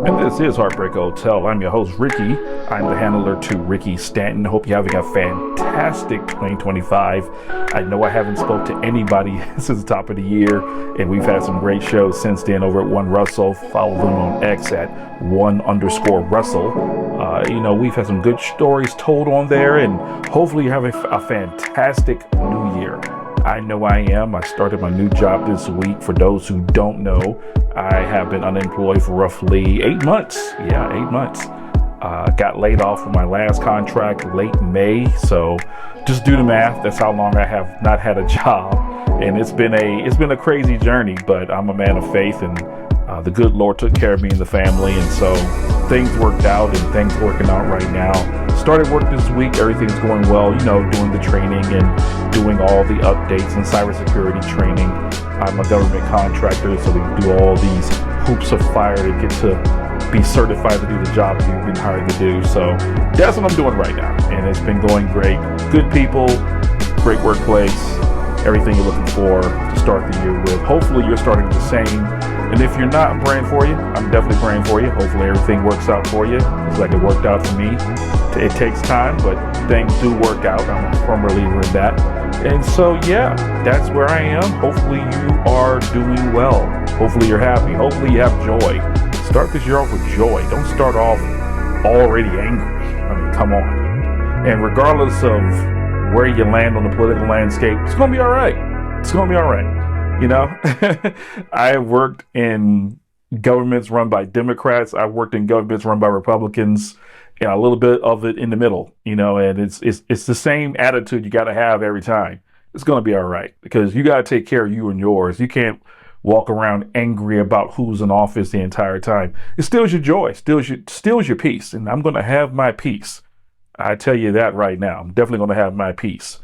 And this is Heartbreak Hotel. I'm your host, Ricky. I'm the handler to Ricky Stanton. Hope you're having a fantastic 2025. I know I haven't spoke to anybody since the top of the year, and we've had some great shows since then over at One Wrestle. Follow them on X at one_Wrestle. We've had some good stories told on there, and hopefully you're having a fantastic new year. I know I am. I started my new job this week. For those who don't know, I have been unemployed for roughly 8 months. Yeah, 8 months. Got laid off from my last contract late May. So just do the math. That's how long I have not had a job. And it's been a crazy journey, but I'm a man of faith, and the good Lord took care of me and the family. And so things worked out, and things working out right now. Started work this week. Everything's going well, doing the training and doing all the updates and cybersecurity training. I'm a government contractor, so we do all these hoops of fire to get to be certified to do the job that you've been hired to do. So that's what I'm doing right now, and it's been going great. Good people, great workplace, everything you're looking for to start the year with. Hopefully you're starting the same. And if you're not, I'm praying for you. I'm definitely praying for you. Hopefully everything works out for you. It's like it worked out for me. It takes time, but things do work out. I'm a firm believer in that. And so, yeah, that's where I am. Hopefully you are doing well. Hopefully you're happy. Hopefully you have joy. Start this year off with joy. Don't start off already angry. I mean, come on. And regardless of where you land on the political landscape, it's going to be all right. It's going to be all right. I have worked in governments run by Democrats. I've worked in governments run by Republicans, and a little bit of it in the middle, and it's the same attitude you got to have every time. It's going to be all right, because you got to take care of you and yours. You can't walk around angry about who's in office the entire time. It steals your joy, steals your peace, and I'm going to have my peace. I tell you that right now. I'm definitely going to have my peace.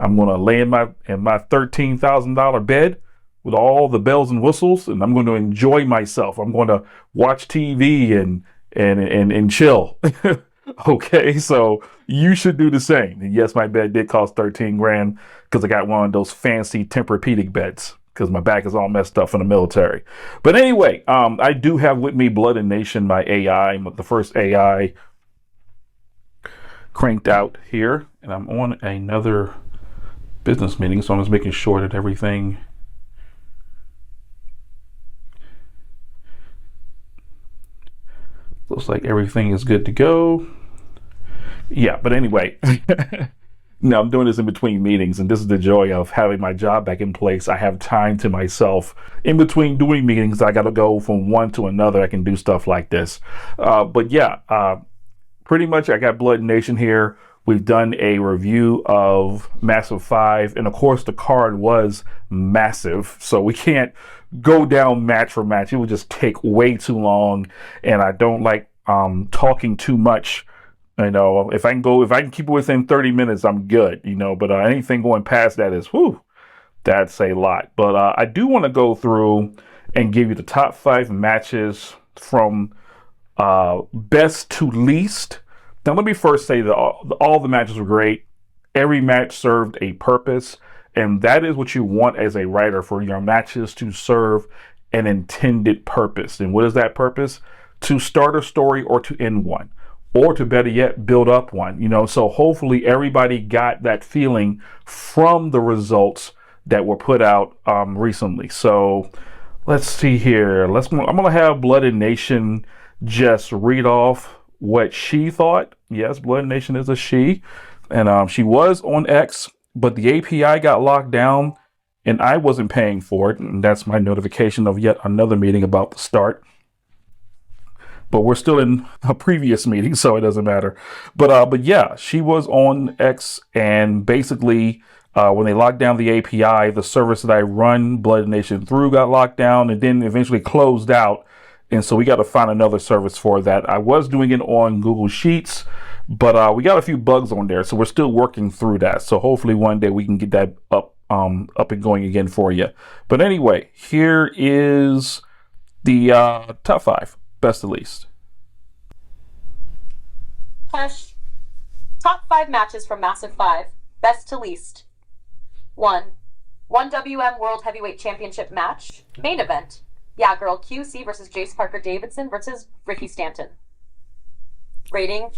I'm going to lay in my $13,000 bed with all the bells and whistles, and I'm going to enjoy myself. I'm going to watch TV and chill. Okay, so you should do the same. And yes, my bed did cost 13 grand because I got one of those fancy Tempur-Pedic beds because my back is all messed up from the military. But anyway, I do have with me Blood and Nation, my AI, the first AI cranked out here, and I'm on another business meeting, so I'm just making sure that everything looks like everything is good to go. Yeah, but anyway, no, I'm doing this in between meetings, and this is the joy of having my job back in place. I have time to myself in between doing meetings. I got to go from one to another. I can do stuff like this. But yeah, pretty much I got Blood Nation here. We've done a review of Massive 5, and of course the card was massive, so we can't go down match for match. It would just take way too long, and I don't like talking too much. If I can keep it within 30 minutes, I'm good, but anything going past that is, that's a lot. But I do want to go through and give you the top 5 matches from best to least. Now, let me first say that all the matches were great. Every match served a purpose, and that is what you want as a writer, for your matches to serve an intended purpose. And what is that purpose? To start a story or to end one, or to better yet, build up one. So hopefully everybody got that feeling from the results that were put out recently. So let's see here. I'm going to have Blood and Nation just read off what she thought. Yes, Blood Nation is a she, and she was on X, but the API got locked down, and I wasn't paying for it, and that's my notification of yet another meeting about to start. But we're still in a previous meeting, so it doesn't matter. But yeah, she was on X, and basically, when they locked down the API, the service that I run Blood Nation through got locked down, and then eventually closed out. And so we got to find another service for that. I was doing it on Google Sheets, but we got a few bugs on there, so we're still working through that. So hopefully one day we can get that up and going again for you. But anyway, here is the top 5, best to least. Cash. Top 5 matches from Massive 5, best to least. 1. 1 WM World Heavyweight Championship match, main event. Yeah, girl, QC versus Jace Parker Davidson versus Ricky Stanton. Rating: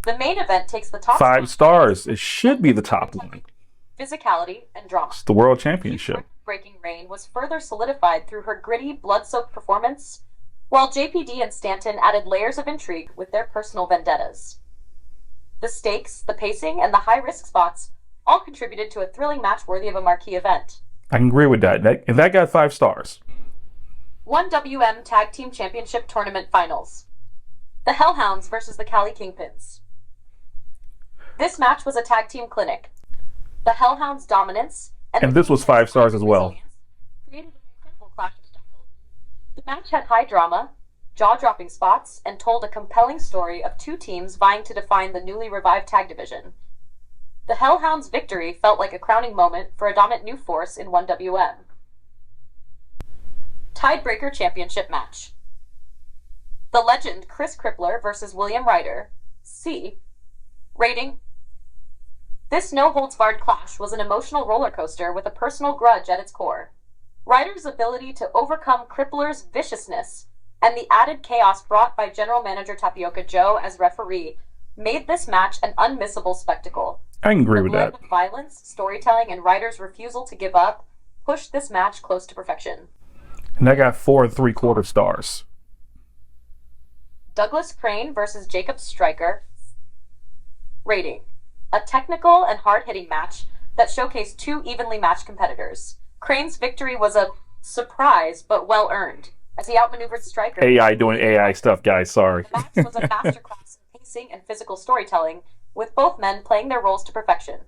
the main event takes the top 5 stars. It should be the top one. physicality, and drama. It's the World Championship. Breaking reign was further solidified through her gritty, blood-soaked performance, while JPD and Stanton added layers of intrigue with their personal vendettas. The stakes, the pacing, and the high-risk spots all contributed to a thrilling match worthy of a marquee event. I can agree with that. And that got 5 stars. 1WM Tag Team Championship Tournament Finals. The Hellhounds versus the Cali Kingpins. This match was a tag team clinic. The Hellhounds' dominance and this was 5 stars as well. Created an incredible clash of styles. The match had high drama, jaw-dropping spots, and told a compelling story of two teams vying to define the newly revived tag division. The Hellhounds' victory felt like a crowning moment for a dominant new force in 1WM. Tiebreaker Championship Match. The Legend Chris Crippler versus William Ryder. C. Rating: this no-holds-barred clash was an emotional roller coaster with a personal grudge at its core. Ryder's ability to overcome Crippler's viciousness and the added chaos brought by General Manager Tapioca Joe as referee made this match an unmissable spectacle. I can agree with that. The blend of violence, storytelling, and Ryder's refusal to give up pushed this match close to perfection. And I got 4 3/4 stars. Douglas Crane versus Jacob Stryker. Rating: a technical and hard-hitting match that showcased two evenly matched competitors. Crane's victory was a surprise, but well-earned, as he outmaneuvered Stryker. AI doing AI stuff, guys. Sorry. The match was a masterclass in pacing and physical storytelling, with both men playing their roles to perfection.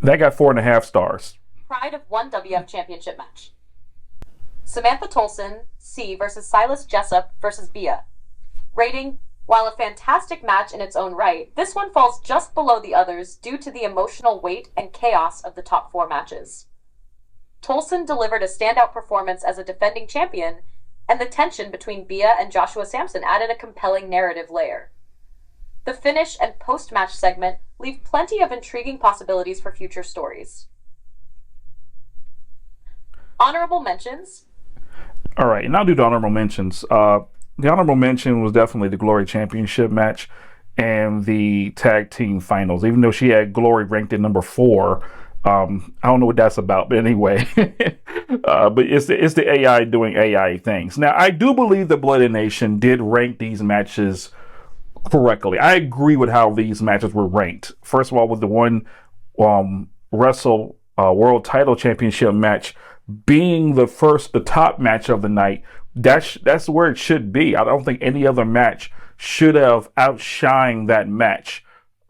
That got 4.5 stars. Pride of 1WM Championship Match. Samantha Tolson, C, versus Silas Jessup versus Bia. Rating: while a fantastic match in its own right, this one falls just below the others due to the emotional weight and chaos of the top 4 matches. Tolson delivered a standout performance as a defending champion, and the tension between Bia and Joshua Sampson added a compelling narrative layer. The finish and post-match segment leave plenty of intriguing possibilities for future stories. Honorable mentions. All right, and I'll do the honorable mentions. The honorable mention was definitely the Glory Championship match and the tag team finals. Even though she had Glory ranked at number 4, I don't know what that's about, but anyway, but it's the AI doing AI things. Now, I do believe the Blood and Nation did rank these matches correctly. I agree with how these matches were ranked. First of all, with the One Wrestle World Title Championship match being the top match of the night, that's where it should be. I don't think any other match should have outshined that match,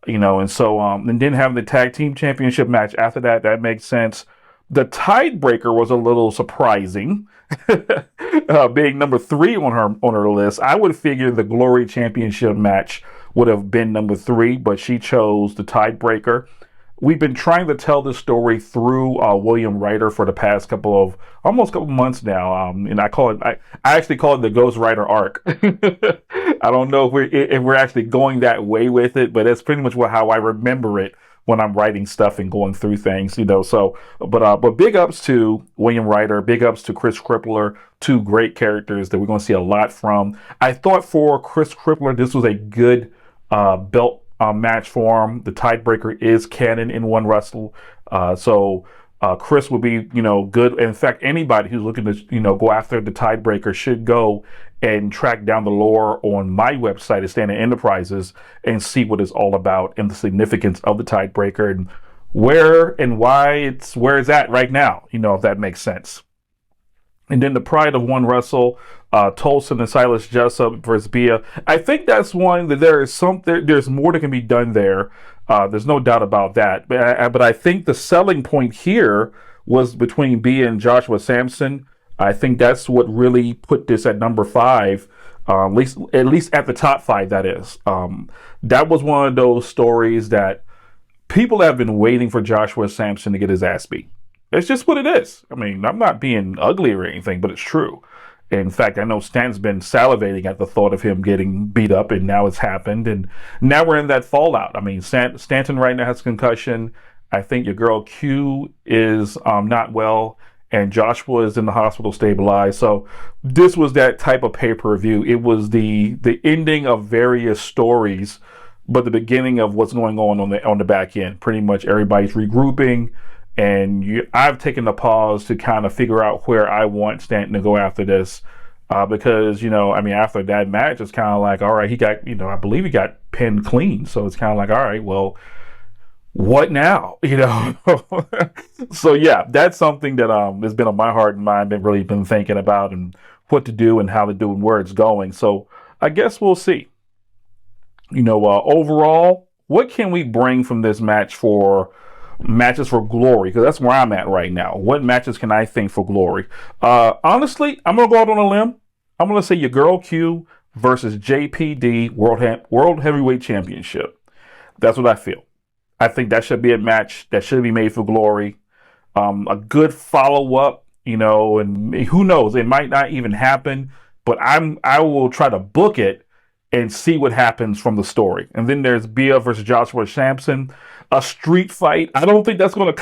and so and then having the tag team championship match after that makes sense. The tiebreaker was a little surprising, being number 3 on her list. I would figure the Glory Championship match would have been number 3, but she chose the tiebreaker. We've been trying to tell this story through William Ryder for the past almost couple months now, and I actually call it the Ghost Rider arc. I don't know if we're actually going that way with it, but that's pretty much how I remember it when I'm writing stuff and going through things, So, but big ups to William Ryder, big ups to Chris Crippler, 2 great characters that we're going to see a lot from. I thought for Chris Crippler, this was a good belt match for him. The tiebreaker is canon in One Wrestle, so Chris will be good. In fact, anybody who's looking to go after the tiebreaker should go and track down the lore on my website at Standing Enterprises and see what it's all about and the significance of the tiebreaker and where and why it's where it's at right now, if that makes sense. And then the Pride of One Wrestle, Tolson and Silas Jessup versus Bia. I think that's one that there's more that can be done there. There's no doubt about that. But I think the selling point here was between Bia and Joshua Sampson. I think that's what really put this at number 5, at least at the top 5, that is. That was one of those stories that people have been waiting for Joshua Sampson to get his ass beat. It's just what it is. I mean, I'm not being ugly or anything, but it's true. In fact, I know Stan's been salivating at the thought of him getting beat up, and now it's happened. And now we're in that fallout. I mean, Stanton right now has concussion. I think your girl Q is not well. and Joshua is in the hospital stabilized. So this was that type of pay-per-view. It was the ending of various stories, but the beginning of what's going on the back end. Pretty much everybody's regrouping, and I've taken a pause to kind of figure out where I want Stanton to go after this. Because, after that match, it's kind of like, all right, he got, I believe he got pinned clean. So it's kind of like, all right, well, what now? So yeah, that's something that has been on my heart and mind, been thinking about and what to do and how to do and where it's going. So I guess we'll see. Overall, what can we bring from this match for matches for glory? Because that's where I'm at right now. What matches can I think for glory? Honestly, I'm gonna go out on a limb. I'm gonna say your girl Q versus JPD World Heavyweight Championship. That's what I feel. I think that should be a match that should be made for glory. A good follow up, and who knows, it might not even happen, but I will try to book it and see what happens from the story. And then there's Bia versus Joshua Sampson, a street fight. I don't think that's gonna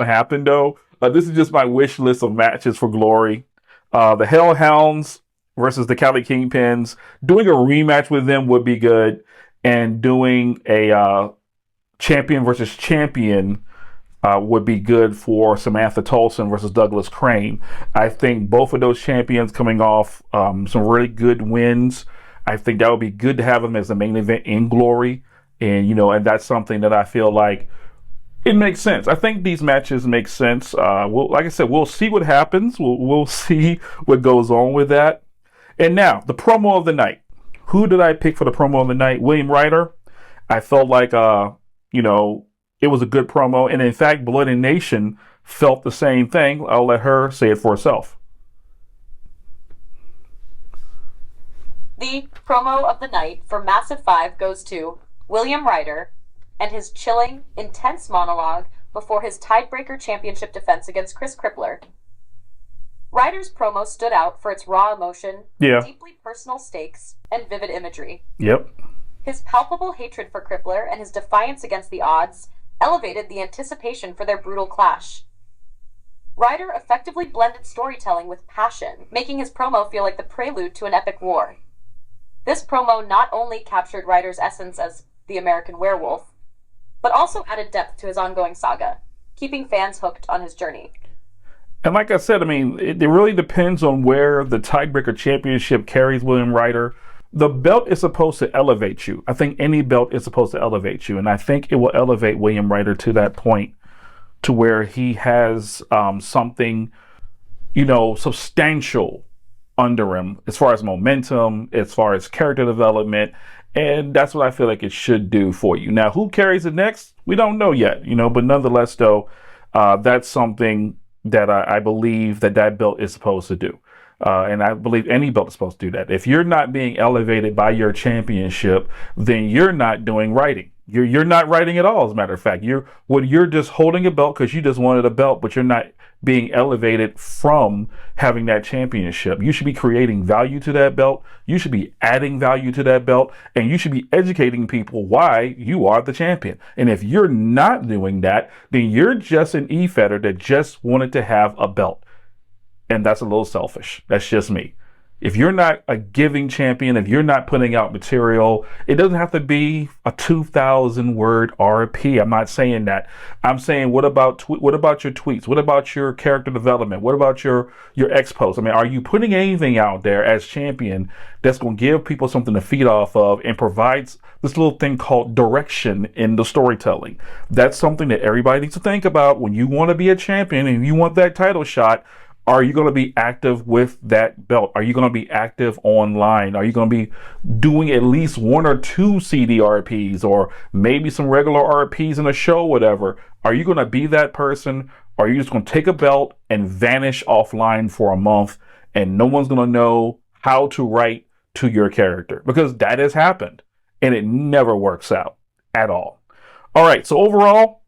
happen though. This is just my wish list of matches for glory. The Hellhounds versus the Cali Kingpins. Doing a rematch with them would be good, and doing a champion versus champion would be good for Samantha Tolson versus Douglas Crane. I think both of those champions coming off some really good wins. I think that would be good to have them as the main event in glory. And, and that's something that I feel like it makes sense. I think these matches make sense. Like I said, we'll see what happens. We'll see what goes on with that. And now, the promo of the night. Who did I pick for the promo of the night? William Ryder. I felt like, it was a good promo. And in fact, Blood and Nation felt the same thing. I'll let her say it for herself. The promo of the night for Massive 5 goes to William Ryder and his chilling, intense monologue before his tiebreaker championship defense against Chris Crippler. Ryder's promo stood out for its raw emotion, deeply personal stakes, and vivid imagery. Yep. His palpable hatred for Crippler and his defiance against the odds elevated the anticipation for their brutal clash. Ryder effectively blended storytelling with passion, making his promo feel like the prelude to an epic war. This promo not only captured Ryder's essence as the American werewolf, but also added depth to his ongoing saga, keeping fans hooked on his journey. And like I said, it really depends on where the tiebreaker championship carries William Ryder. The belt is supposed to elevate you. I think any belt is supposed to elevate you. And I think it will elevate William Ryder to that point to where he has something, substantial under him as far as momentum, as far as character development. And that's what I feel like it should do for you. Now, who carries it next? We don't know yet, but nonetheless, though, that's something that I believe that belt is supposed to do. And I believe any belt is supposed to do that. If you're not being elevated by your championship, then you're not doing writing. You're not writing at all, as a matter of fact. You're just holding a belt because you just wanted a belt, but you're not being elevated from having that championship. You should be creating value to that belt. You should be adding value to that belt, and you should be educating people why you are the champion. And if you're not doing that, then you're just an e-fetter that just wanted to have a belt. And that's a little selfish. That's just me. If you're not a giving champion, if you're not putting out material, it doesn't have to be a 2,000 word RP. I'm not saying that. I'm saying, what about your tweets? What about your character development? What about your X posts? Are you putting anything out there as champion that's going to give people something to feed off of and provides this little thing called direction in the storytelling? That's something that everybody needs to think about when you want to be a champion and you want that title shot. Are you going to be active with that belt? Are you going to be active online? Are you going to be doing at least 1 or 2 CDRPs or maybe some regular RPs in a show, whatever? Are you going to be that person? Or are you just going to take a belt and vanish offline for a month and no one's going to know how to write to your character? Because that has happened and it never works out at all. All right. So overall,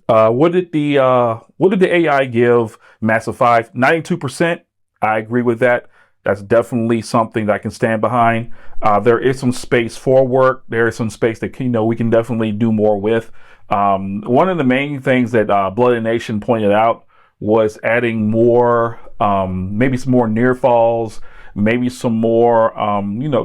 what did the AI give Massive 5? 92%. I agree with that. That's definitely something that I can stand behind. There is some space for work. There is some space that we can definitely do more with. One of the main things that Blood and Nation pointed out was adding more, maybe some more near falls, maybe some more,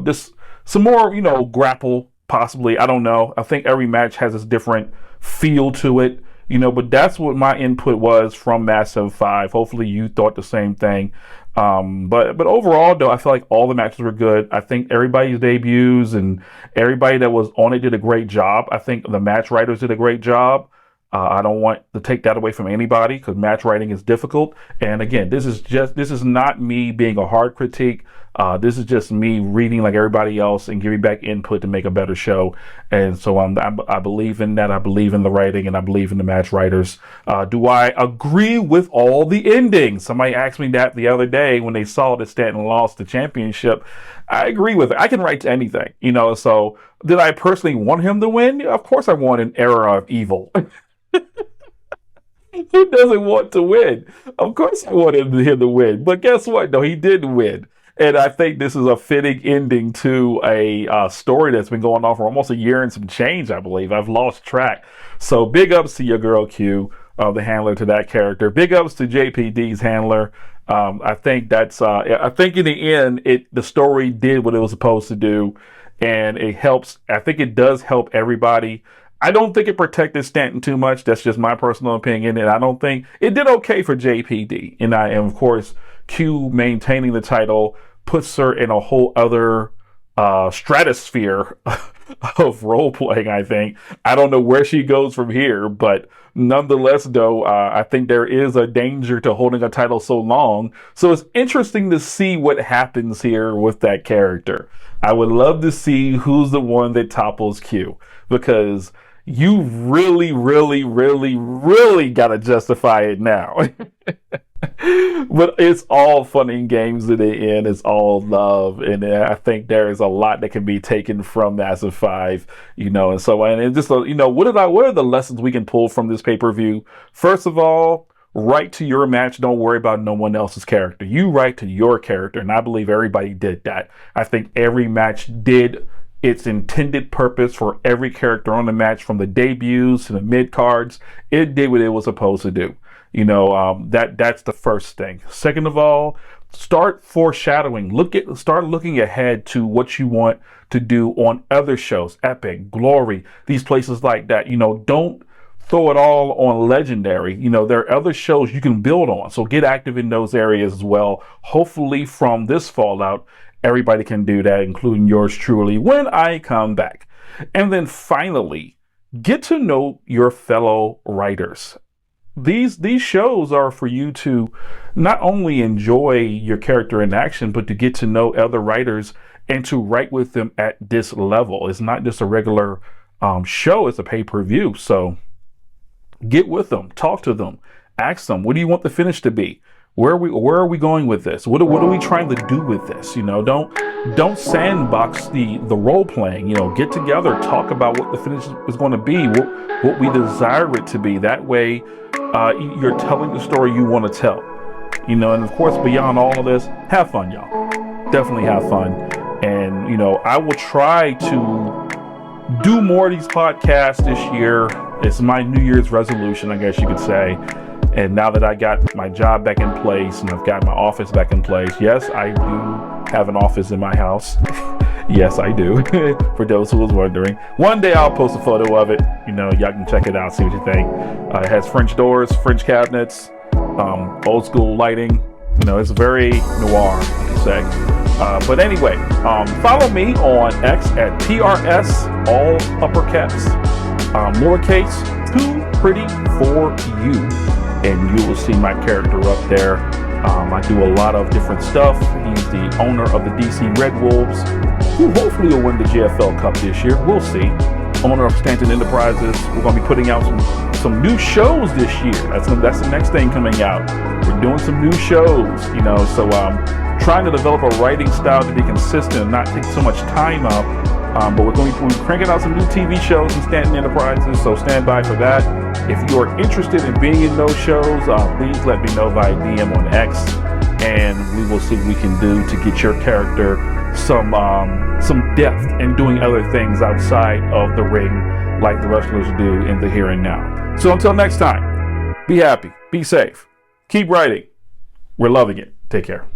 just some more, grapple possibly. I don't know. I think every match has its different feel to it, but that's what my input was from Massive 5. Hopefully you thought the same thing. But overall, though, I feel like all the matches were good. I think everybody's debuts and everybody that was on it did a great job. I think the match writers did a great job. I don't want to take that away from anybody because match writing is difficult. And again, this is not me being a hard critique. This is just me reading like everybody else and giving back input to make a better show. And so I believe in that. I believe in the writing and I believe in the match writers. Do I agree with all the endings? Somebody asked me that the other day when they saw that Stanton lost the championship. I agree with it. I can write to anything, So did I personally want him to win? Of course I want an era of evil. Who doesn't want to win? Of course I wanted him to win. But guess what? No, he did win. And I think this is a fitting ending to a story that's been going on for almost a year and some change, I believe. I've lost track. So big ups to your girl Q, the handler to that character. Big ups to JPD's handler. I think I think in the end, the story did what it was supposed to do. And it helps. I think it does help everybody. I don't think it protected Stanton too much. That's just my personal opinion. And I don't think it did okay for JPD. And of course, Q maintaining the title puts her in a whole other stratosphere of role playing, I think. I don't know where she goes from here, but nonetheless, though, I think there is a danger to holding a title so long. So it's interesting to see what happens here with that character. I would love to see who's the one that topples Q, because you really, really, really, really got to justify it now. But it's all fun and games in the end. It's all love. And I think there is a lot that can be taken from Massive 5, and so, and it's just, what are the lessons we can pull from this pay-per-view? First of all, write to your match. Don't worry about no one else's character. You write to your character. And I believe everybody did that. I think every match did its intended purpose for every character on the match, from the debuts to the mid cards. It did what it was supposed to do. That's the first thing. Second of all, start foreshadowing. Start looking ahead to what you want to do on other shows, Epic, Glory, these places like that. Don't throw it all on Legendary. There are other shows you can build on. So get active in those areas as well. Hopefully from this fallout, everybody can do that, including yours truly, when I come back. And then finally, get to know your fellow writers. These shows are for you to not only enjoy your character in action, but to get to know other writers and to write with them at this level. It's not just a regular show, it's a pay-per-view. So get with them, talk to them, ask them, what do you want the finish to be? Where are we going with this? What are we trying to do with this? Don't sandbox the role playing. Get together, talk about what the finish is going to be, what we desire it to be. That way, you're telling the story you want to tell. And of course, beyond all of this, have fun, y'all. Definitely have fun. And I will try to do more of these podcasts this year. It's my New Year's resolution, I guess you could say. And now that I got my job back in place and I've got my office back in place, yes, I do have an office in my house. Yes, I do. For those who was wondering. One day I'll post a photo of it. Y'all can check it out, see what you think. It has French doors, French cabinets, old school lighting. It's very noir, you could say. But anyway, follow me on X at PRS, all uppercaps, lowercase, too pretty for you. And you will see my character up there. I do a lot of different stuff. He's the owner of the DC Red Wolves, who hopefully will win the JFL Cup this year. We'll see. Owner of Stanton Enterprises. We're going to be putting out some new shows this year. That's the next thing coming out. We're doing some new shows, so trying to develop a writing style to be consistent and not take so much time up. But we're going to be cranking out some new TV shows in Stanton Enterprises, so stand by for that. If you are interested in being in those shows, please let me know via DM on X, and we will see what we can do to get your character some depth and doing other things outside of the ring like the wrestlers do in the here and now. So until next time, be happy, be safe, Keep writing. We're loving it. Take care.